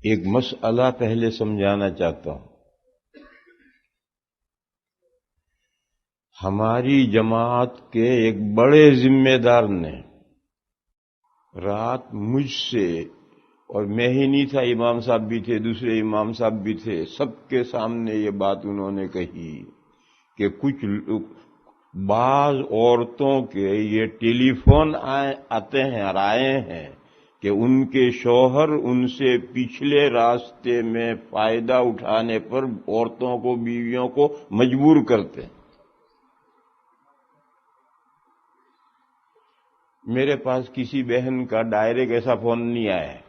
ایک مسئلہ پہلے سمجھانا چاہتا ہوں۔ ہماری جماعت کے ایک بڑے ذمہ دار نے رات مجھ سے، اور میں ہی نہیں تھا، امام صاحب بھی تھے، دوسرے امام صاحب بھی تھے، سب کے سامنے یہ بات انہوں نے کہی کہ کچھ بعض عورتوں کے یہ ٹیلی فون آتے ہیں اور آئے ہیں کہ ان کے شوہر ان سے پچھلے راستے میں فائدہ اٹھانے پر عورتوں کو، بیویوں کو مجبور کرتے ہیں۔ میرے پاس کسی بہن کا ڈائریکٹ ایسا فون نہیں آیا ہے،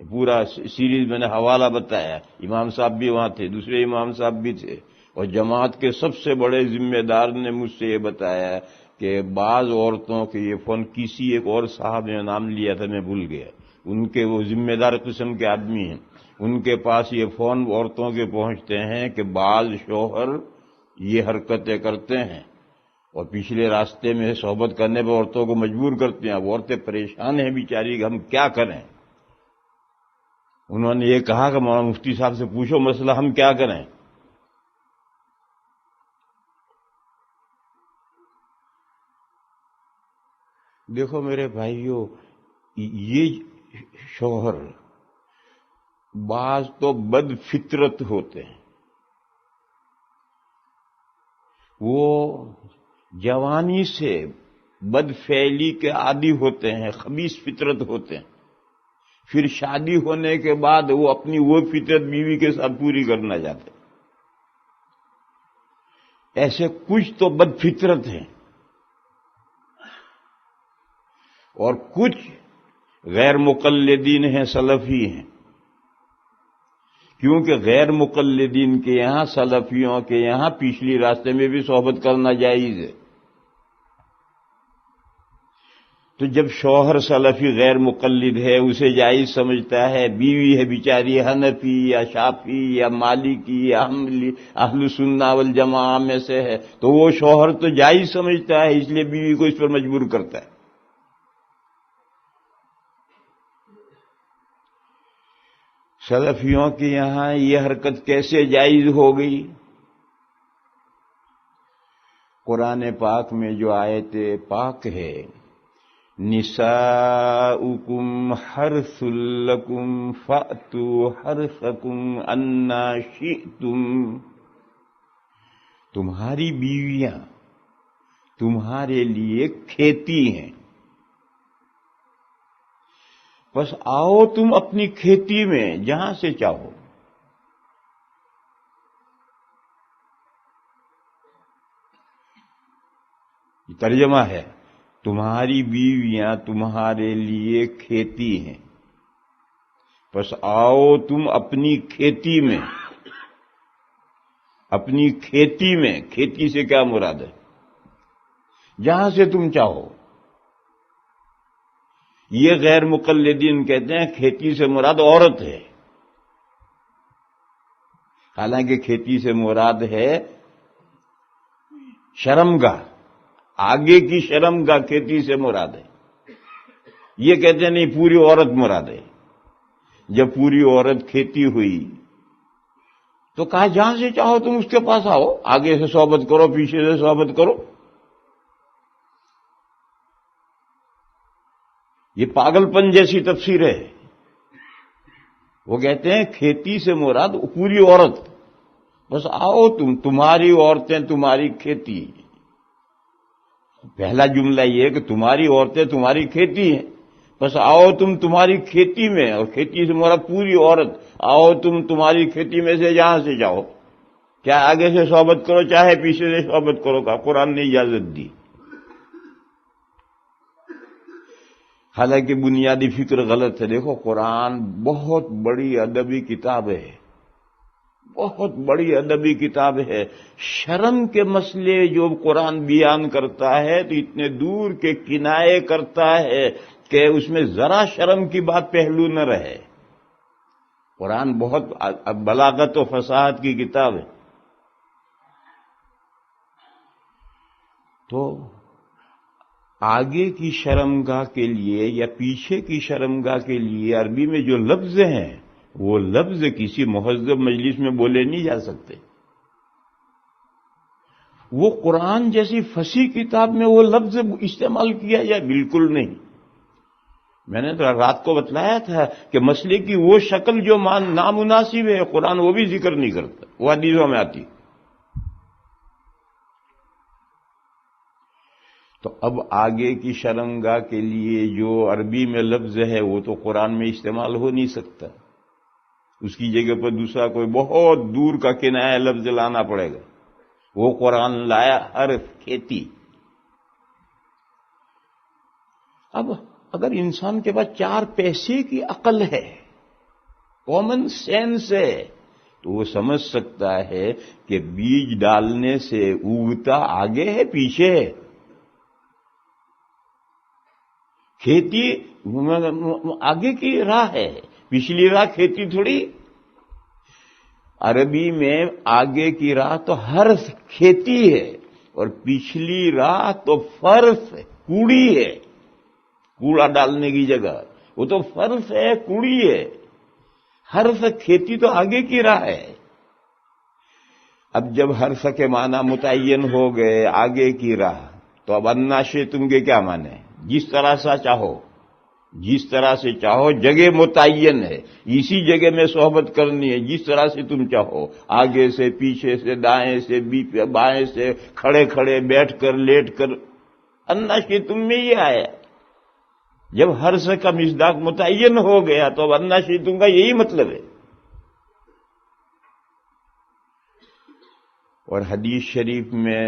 پورا سیریز میں نے حوالہ بتایا، امام صاحب بھی وہاں تھے، دوسرے امام صاحب بھی تھے، اور جماعت کے سب سے بڑے ذمہ دار نے مجھ سے یہ بتایا کہ بعض عورتوں کے یہ فون، کسی ایک اور صاحب نے نام لیا تھا، میں بھول گیا، ان کے وہ ذمہ دار قسم کے آدمی ہیں، ان کے پاس یہ فون عورتوں کے پہنچتے ہیں کہ بعض شوہر یہ حرکتیں کرتے ہیں اور پچھلے راستے میں صحبت کرنے پر عورتوں کو مجبور کرتے ہیں۔ اب عورتیں پریشان ہیں بیچاری کہ ہم کیا کریں۔ انہوں نے یہ کہا کہ مولانا مفتی صاحب سے پوچھو مسئلہ، ہم کیا کریں۔ دیکھو میرے بھائیو، یہ شوہر بعض تو بد فطرت ہوتے ہیں، وہ جوانی سے بد فعلی کے عادی ہوتے ہیں، خبیث فطرت ہوتے ہیں، پھر شادی ہونے کے بعد وہ اپنی وہ فطرت بیوی کے ساتھ پوری کرنا چاہتے ہیں۔ ایسے کچھ تو بد فطرت ہیں اور کچھ غیر مقلدین ہیں، سلفی ہیں، کیونکہ غیر مقلدین کے یہاں، سلفیوں کے یہاں پچھلی راستے میں بھی صحبت کرنا جائز ہے۔ تو جب شوہر سلفی غیر مقلد ہے، اسے جائز سمجھتا ہے، بیوی ہے بیچاری حنفی یا شافعی یا مالکی یا اہل سنہ والجماعہ میں سے ہے، تو وہ شوہر تو جائز سمجھتا ہے، اس لیے بیوی کو اس پر مجبور کرتا ہے۔ سلفیوں کے یہاں یہ حرکت کیسے جائز ہو گئی؟ قرآن پاک میں جو آیت پاک ہے، نساؤکم حرث لکم فأتوا حرثکم انا شئتم، تمہاری بیویاں تمہارے لیے کھیتی ہیں، بس آؤ تم اپنی کھیتی میں جہاں سے چاہو۔ یہ ترجمہ ہے، تمہاری بیویاں تمہارے لیے کھیتی ہیں، بس آؤ تم اپنی کھیتی میں۔ اپنی کھیتی میں، کھیتی سے کیا مراد ہے؟ جہاں سے تم چاہو۔ یہ غیر مقلدین کہتے ہیں کھیتی سے مراد عورت ہے، حالانکہ کھیتی سے مراد ہے شرمگاہ، آگے کی شرمگاہ کھیتی سے مراد ہے۔ یہ کہتے ہیں نہیں، پوری عورت مراد ہے۔ جب پوری عورت کھیتی ہوئی تو کہا جہاں سے چاہو تم اس کے پاس آؤ، آگے سے صحبت کرو، پیچھے سے صحبت کرو۔ یہ پاگل پن جیسی تفسیر ہے۔ وہ کہتے ہیں کھیتی سے مراد پوری عورت، بس آؤ تمہاری عورتیں تمہاری کھیتی۔ پہلا جملہ یہ ہے کہ تمہاری عورتیں تمہاری کھیتی ہیں، بس آؤ تمہاری کھیتی میں، اور کھیتی سے مراد پوری عورت، آؤ تمہاری کھیتی میں سے جہاں سے چاہو، چاہے آگے سے صحبت کرو چاہے پیچھے سے صحبت کرو، کا قرآن نے اجازت دی۔ حالانکہ بنیادی فکر غلط ہے۔ دیکھو قرآن بہت بڑی ادبی کتاب ہے، بہت بڑی ادبی کتاب ہے۔ شرم کے مسئلے جو قرآن بیان کرتا ہے تو اتنے دور کے کنائے کرتا ہے کہ اس میں ذرا شرم کی بات پہلو نہ رہے۔ قرآن بہت بلاغت و فصاحت کی کتاب ہے۔ تو آگے کی شرمگاہ کے لیے یا پیچھے کی شرمگاہ کے لیے عربی میں جو لفظ ہیں وہ لفظ کسی مہذب مجلس میں بولے نہیں جا سکتے. وہ قرآن جیسی فصیح کتاب میں وہ لفظ استعمال کیا جائے، بالکل نہیں. میں نے تو رات کو بتلایا تھا کہ مسئلے کی وہ شکل جو نامناسب ہے قرآن وہ بھی ذکر نہیں کرتا، وہ حدیثوں میں آتی. تو اب آگے کی شرمگاہ کے لیے جو عربی میں لفظ ہے وہ تو قرآن میں استعمال ہو نہیں سکتا، اس کی جگہ پر دوسرا کوئی بہت دور کا کنایا لفظ لانا پڑے گا. وہ قرآن لایا حرف کھیتی. اب اگر انسان کے پاس 4 پیسے کی عقل ہے، کامن سینس ہے، تو وہ سمجھ سکتا ہے کہ بیج ڈالنے سے اگتا آگے ہے پیچھے ہے. کھیتی آگے کی راہ ہے، پچھلی راہ کھیتی تھوڑی. عربی میں آگے کی راہ تو حرف کھیتی ہے اور پچھلی راہ تو فرف ہے، کوڑی ہے، کوڑا ڈالنے کی جگہ، وہ تو فرف ہے، کوڑی ہے. حرف کھیتی تو آگے کی راہ ہے. اب جب حرف کے معنی متعین ہو گئے آگے کی راہ، تو اب انا شئتم کے کیا معنی؟ جس طرح سے چاہو، جس طرح سے چاہو. جگہ متعین ہے، اسی جگہ میں صحبت کرنی ہے جس طرح سے تم چاہو، آگے سے، پیچھے سے، دائیں سے، بائیں سے، کھڑے کھڑے، بیٹھ کر، لیٹ کر. انا شئتم میں یہ آیا. جب حرف کا مصداق متعین ہو گیا تو اب انا شئتم کا یہی مطلب ہے. اور حدیث شریف میں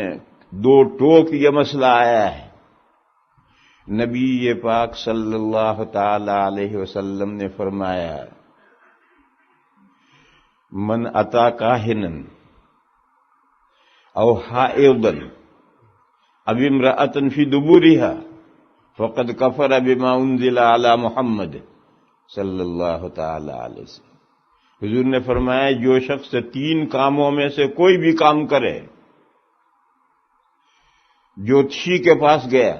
2 ٹوک یہ مسئلہ آیا ہے. نبی پاک صلی اللہ تعالی علیہ وسلم نے فرمایا، من اتا کاہنن او حائضا او امرأۃ فی دبورها فقد کفر بما انزل علی محمد صلی اللہ تعالی علیہ وسلم. حضور نے فرمایا جو شخص 3 کاموں میں سے کوئی بھی کام کرے، جوتشی کے پاس گیا،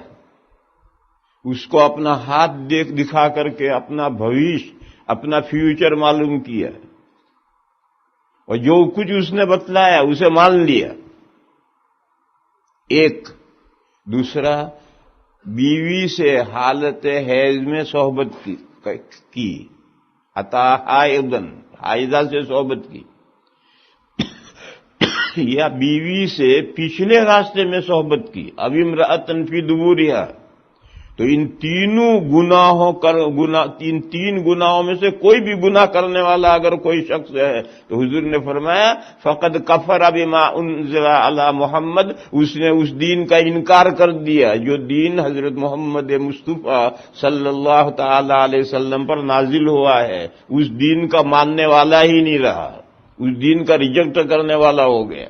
اس کو اپنا ہاتھ دکھا کر کے اپنا بھویش، اپنا فیوچر معلوم کیا، اور جو کچھ اس نے بتلایا اسے مان لیا. ایک. دوسرا، بیوی سے حالت حیض میں صحبت کی، اتا حائضن، حائضہ سے صحبت کی، یا بیوی سے پچھلے راستے میں صحبت کی، اب امرأۃ فی دبورها. تو ان تینوں تین گناہوں میں سے کوئی بھی گناہ کرنے والا اگر کوئی شخص ہے تو حضور نے فرمایا فقد کفر بما انزل علی محمد، اس نے اس دین کا انکار کر دیا جو دین حضرت محمد مصطفیٰ صلی اللہ تعالی علیہ وسلم پر نازل ہوا ہے. اس دین کا ماننے والا ہی نہیں رہا، اس دین کا ریجیکٹ کرنے والا ہو گیا.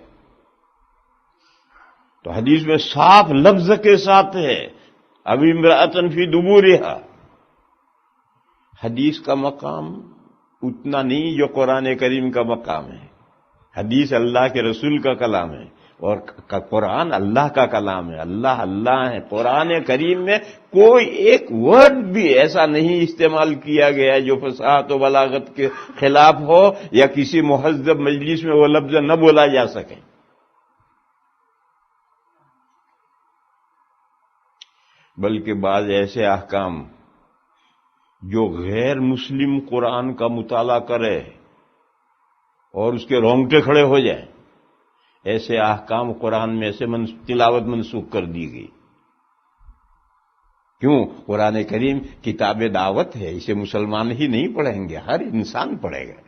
تو حدیث میں صاف لفظ کے ساتھ ہے اب امرأۃ فی دبورها. حدیث کا مقام اتنا نہیں جو قرآن کریم کا مقام ہے. حدیث اللہ کے رسول کا کلام ہے اور قرآن اللہ کا کلام ہے. اللہ اللہ ہے. قرآن کریم میں کوئی ایک ورڈ بھی ایسا نہیں استعمال کیا گیا جو فصاحت و بلاغت کے خلاف ہو یا کسی مہذب مجلس میں وہ لفظ نہ بولا جا سکے. بلکہ بعض ایسے احکام جو غیر مسلم قرآن کا مطالعہ کرے اور اس کے رونگٹے کھڑے ہو جائیں، ایسے احکام قرآن میں سے تلاوت منسوخ کر دی گئی. کیوں؟ قرآن کریم کتاب دعوت ہے، اسے مسلمان ہی نہیں پڑھیں گے، ہر انسان پڑھے گا.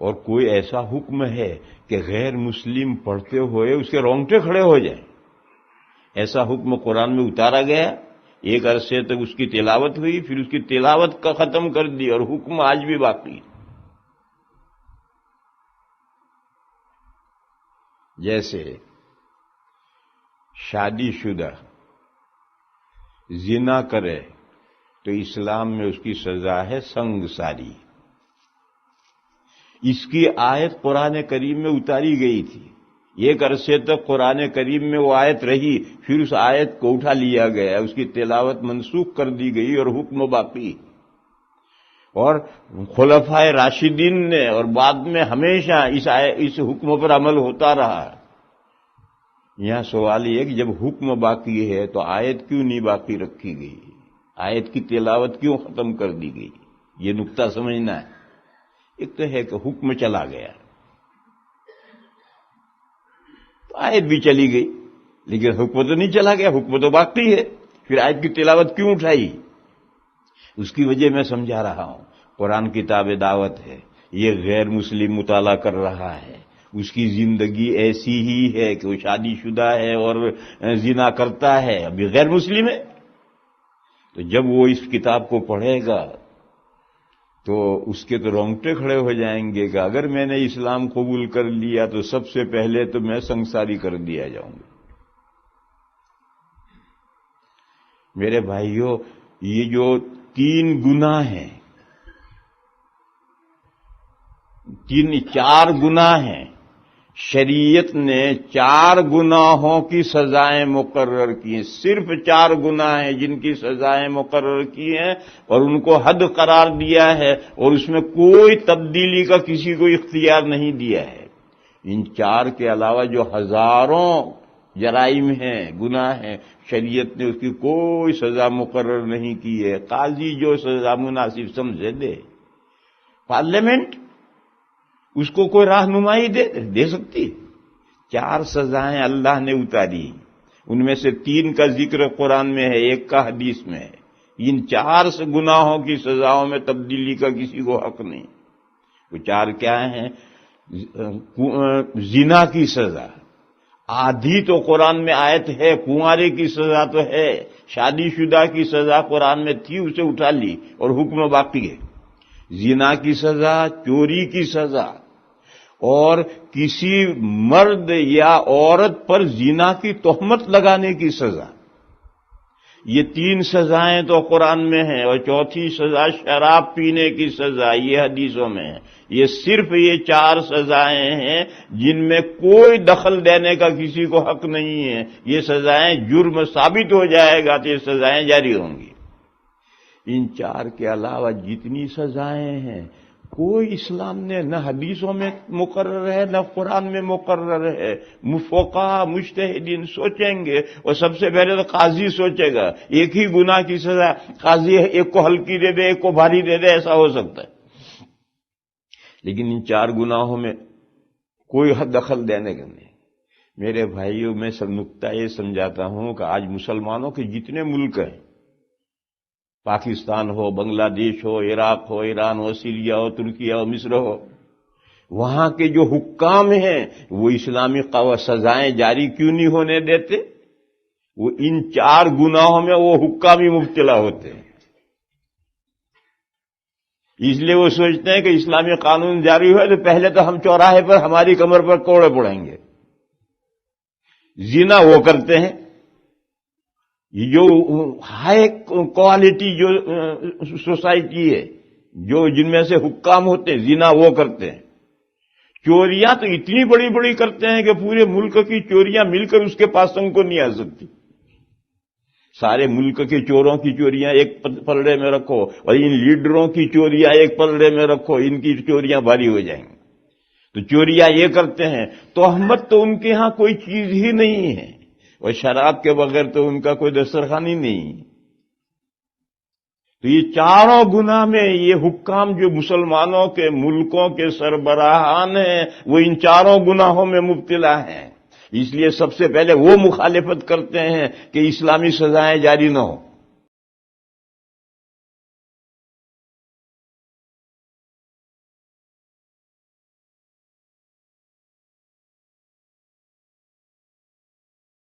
اور کوئی ایسا حکم ہے کہ غیر مسلم پڑھتے ہوئے اس کے رونگٹے کھڑے ہو جائیں، ایسا حکم قرآن میں اتارا گیا. ایک عرصے تک اس کی تلاوت ہوئی، پھر اس کی تلاوت کا ختم کر دی اور حکم آج بھی باقی. جیسے شادی شدہ زنا کرے تو اسلام میں اس کی سزا ہے سنگساری. اس کی آیت قرآن کریم میں اتاری گئی تھی. ایک عرصے تک قرآن کریم میں وہ آیت رہی، پھر اس آیت کو اٹھا لیا گیا، اس کی تلاوت منسوخ کر دی گئی اور حکم باقی. اور خلفائے راشدین نے اور بعد میں ہمیشہ اس حکم پر عمل ہوتا رہا۔ یہاں سوال یہ ہے کہ جب حکم باقی ہے تو آیت کیوں نہیں باقی رکھی گئی؟ آیت کی تلاوت کیوں ختم کر دی گئی؟ یہ نقطہ سمجھنا ہے۔ ایک تو ہے کہ حکم چلا گیا تو آیت بھی چلی گئی، لیکن حکم تو نہیں چلا گیا، حکم تو باقی ہے، پھر آیت کی تلاوت کیوں اٹھائی؟ اس کی وجہ میں سمجھا رہا ہوں۔ قرآن کتاب دعوت ہے، یہ غیر مسلم مطالعہ کر رہا ہے، اس کی زندگی ایسی ہی ہے کہ وہ شادی شدہ ہے اور زنا کرتا ہے، ابھی غیر مسلم ہے، تو جب وہ اس کتاب کو پڑھے گا تو اس کے تو رونگٹے کھڑے ہو جائیں گے کہ اگر میں نے اسلام قبول کر لیا تو سب سے پہلے تو میں سنساری کر دیا جاؤں گا۔ میرے بھائیوں، یہ جو 3 گناہ ہیں، 4 گناہ ہیں، شریعت نے 4 گناہوں کی سزائیں مقرر کی ہیں، صرف 4 گناہ ہیں جن کی سزائیں مقرر کی ہیں اور ان کو حد قرار دیا ہے، اور اس میں کوئی تبدیلی کا کسی کو اختیار نہیں دیا ہے۔ ان 4 کے علاوہ جو ہزاروں جرائم ہیں، گناہ ہیں، شریعت نے اس کی کوئی سزا مقرر نہیں کی ہے۔ قاضی جو سزا مناسب سمجھے دے، پارلیمنٹ اس کو کوئی رہنمائی دے سکتی۔ 4 سزائیں اللہ نے اتاری، ان میں سے 3 کا ذکر قرآن میں ہے، 1 کا حدیث میں ہے۔ ان 4 گناہوں کی سزاؤں میں تبدیلی کا کسی کو حق نہیں۔ وہ 4 کیا ہیں؟ زنا کی سزا، آدھی تو قرآن میں آیت ہے، کنوارے کی سزا تو ہے، شادی شدہ کی سزا قرآن میں تھی، اسے اٹھا لی اور حکم باقی ہے۔ زنا کی سزا، چوری کی سزا، اور کسی مرد یا عورت پر زنا کی تہمت لگانے کی سزا، یہ 3 سزائیں تو قرآن میں ہیں، اور 4تھی سزا شراب پینے کی سزا، یہ حدیثوں میں ہے۔ یہ صرف یہ 4 سزائیں ہیں جن میں کوئی دخل دینے کا کسی کو حق نہیں ہے۔ یہ سزائیں جرم ثابت ہو جائے گا تو یہ سزائیں جاری ہوں گی۔ ان 4 کے علاوہ جتنی سزائیں ہیں، کوئی اسلام نے نہ حدیثوں میں مقرر ہے نہ قرآن میں مقرر ہے۔ فقہا مجتہدین سوچیں گے، اور سب سے پہلے تو قاضی سوچے گا۔ ایک ہی گناہ کی سزا قاضی ایک کو ہلکی دے دے، ایک کو بھاری دے دے، ایسا ہو سکتا ہے، لیکن ان 4 گناہوں میں کوئی حد دخل دینے کا نہیں۔ میرے بھائیوں، میں سب نقطہ یہ سمجھاتا ہوں کہ آج مسلمانوں کے جتنے ملک ہیں، پاکستان ہو، بنگلہ دیش ہو، عراق ہو، ایران ہو، سیریا ہو، ترکی ہو، مصر ہو، وہاں کے جو حکام ہیں وہ اسلامی سزائیں جاری کیوں نہیں ہونے دیتے؟ وہ ان 4 گناہوں میں وہ حکام ہی مبتلا ہوتے ہیں۔ اس لیے وہ سوچتے ہیں کہ اسلامی قانون جاری ہوئے تو پہلے تو ہم چوراہے پر ہماری کمر پر کوڑے پڑیں گے۔ زنا وہ کرتے ہیں، جو ہائی کوالٹی جو سوسائٹی ہے، جو جن میں سے حکام ہوتے ہیں، زنا وہ کرتے ہیں۔ چوریاں تو اتنی بڑی بڑی کرتے ہیں کہ پورے ملک کی چوریاں مل کر اس کے پاس تنگ کو نہیں آ سکتی۔ سارے ملک کے چوروں کی چوریاں ایک پلڑے میں رکھو اور ان لیڈروں کی چوریاں ایک پلڑے میں رکھو، ان کی چوریاں بھاری ہو جائیں گی۔ تو چوریاں یہ کرتے ہیں، تہمت تو ان کے ہاں کوئی چیز ہی نہیں ہے، اور شراب کے بغیر تو ان کا کوئی دسترخوان ہی نہیں۔ تو یہ 4 گناہ میں یہ حکام جو مسلمانوں کے ملکوں کے سربراہان ہیں، وہ ان 4 گناہوں میں مبتلا ہیں۔ اس لیے سب سے پہلے وہ مخالفت کرتے ہیں کہ اسلامی سزائیں جاری نہ ہوں۔